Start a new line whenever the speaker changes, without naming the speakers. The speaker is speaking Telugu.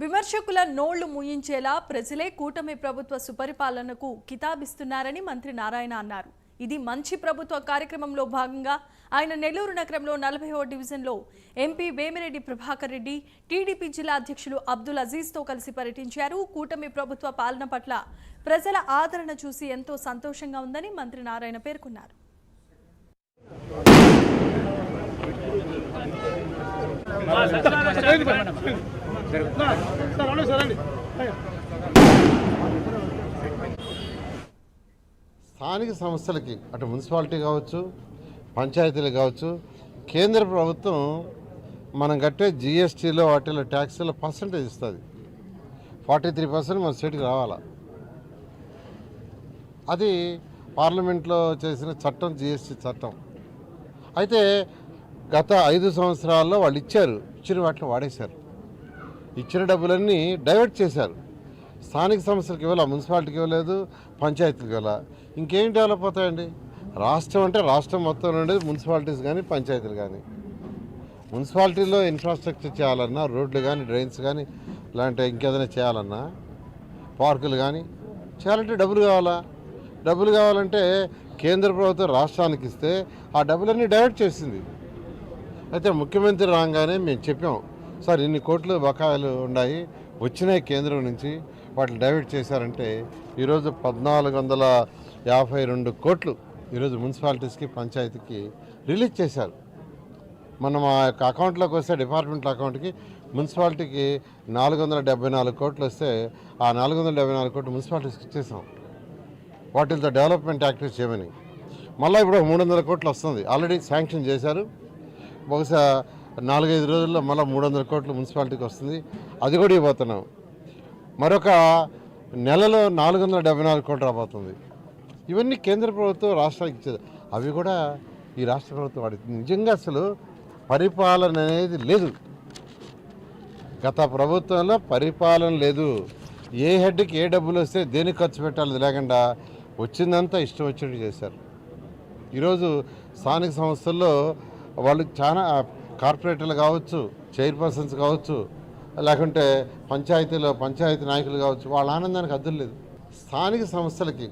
విమర్శకుల నోళ్లు మూయించేలా ప్రజలే కూటమి ప్రభుత్వ సుపరిపాలనకు కితాబిస్తున్నారని మంత్రి నారాయణ అన్నారు. ఇది మంచి ప్రభుత్వ కార్యక్రమంలో భాగంగా ఆయన నెల్లూరు నగరంలో 40వ డివిజన్లో ఎంపీ వేమిరెడ్డి ప్రభాకర్ రెడ్డి, టీడీపీ జిల్లా అధ్యక్షులు అబ్దుల్ అజీజ్తో కలిసి పర్యటించారు. కూటమి ప్రభుత్వ పాలన పట్ల ప్రజల ఆదరణ చూసి ఎంతో సంతోషంగా ఉందని మంత్రి నారాయణ పేర్కొన్నారు.
స్థానిక సంస్థలకి అటు మున్సిపాలిటీ కావచ్చు, పంచాయతీలు కావచ్చు, కేంద్ర ప్రభుత్వం మనం కట్టే జిఎస్టీలో వాటిలో ట్యాక్స్లో పర్సంటేజ్ ఇస్తుంది. 43% మన స్టేట్కి రావాలా. అది పార్లమెంట్లో చేసిన చట్టం, జిఎస్టీ చట్టం. అయితే గత 5 సంవత్సరాల్లో వాళ్ళు ఇచ్చిన వాటిని వాడేశారు. ఇచ్చిన డబ్బులన్నీ డైవర్ట్ చేశారు. స్థానిక సంస్థలకు ఇవ్వాల, మున్సిపాలిటీకి ఇవ్వలేదు, పంచాయతీలకు ఇవ్వాల. ఇంకేం డెవలప్ అవుతాయండి? రాష్ట్రం అంటే రాష్ట్రం మొత్తం ఉండేది మున్సిపాలిటీస్ కానీ పంచాయతీలు కానీ. మున్సిపాలిటీలో ఇన్ఫ్రాస్ట్రక్చర్ చేయాలన్నా, రోడ్లు కానీ, డ్రైన్స్ కానీ, ఇలాంటి ఇంకేదైనా చేయాలన్నా, పార్కులు కానీ చేయాలంటే డబ్బులు కావాలా. డబ్బులు కావాలంటే కేంద్ర ప్రభుత్వం రాష్ట్రానికి ఇస్తే ఆ డబ్బులన్నీ డైవర్ట్ చేసింది. అయితే ముఖ్యమంత్రి రాగానే మేము చెప్పాం, సార్ ఇన్ని కోట్లు బకాయిలు ఉన్నాయి, వచ్చినాయి కేంద్రం నుంచి, వాటిని డైవర్ట్ చేశారంటే ఈరోజు 1452 కోట్లు ఈరోజు మున్సిపాలిటీస్కి, పంచాయతీకి రిలీజ్ చేశారు. మనం ఆ యొక్క అకౌంట్లోకి వస్తే డిపార్ట్మెంట్ అకౌంట్కి మున్సిపాలిటీకి 474 కోట్లు వస్తే ఆ 474 కోట్లు మున్సిపాలిటీస్కి ఇచ్చేసాం. వాటితో డెవలప్మెంట్ యాక్టివిటీస్ చేయమని. మళ్ళీ ఇప్పుడు 300 కోట్లు వస్తుంది, ఆల్రెడీ శాంక్షన్ చేశారు. బహుశా 4-5 రోజుల్లో మళ్ళీ 300 కోట్లు మున్సిపాలిటీకి వస్తుంది, అది కూడా ఇవ్వబోతున్నాం. మరొక నెలలో 474 కోట్లు రాబోతుంది. ఇవన్నీ కేంద్ర ప్రభుత్వం రాష్ట్రానికి ఇచ్చేది. అవి కూడా ఈ రాష్ట్ర ప్రభుత్వం వాడుతుంది. నిజంగా అసలు పరిపాలన అనేది లేదు. గత ప్రభుత్వంలో పరిపాలన లేదు. ఏ హెడ్కి ఏ డబ్బులు వస్తే దేనికి ఖర్చు పెట్టాలి లేకుండా వచ్చిందంతా ఇష్టం వచ్చినట్టు చేశారు. ఈరోజు స్థానిక సంస్థల్లో వాళ్ళు చాలా కార్పొరేటర్లు కావచ్చు, చైర్పర్సన్స్ కావచ్చు, లేకుంటే పంచాయతీ నాయకులు కావచ్చు, వాళ్ళ ఆనందానికి హద్దులు లేదు. స్థానిక సంస్థలకి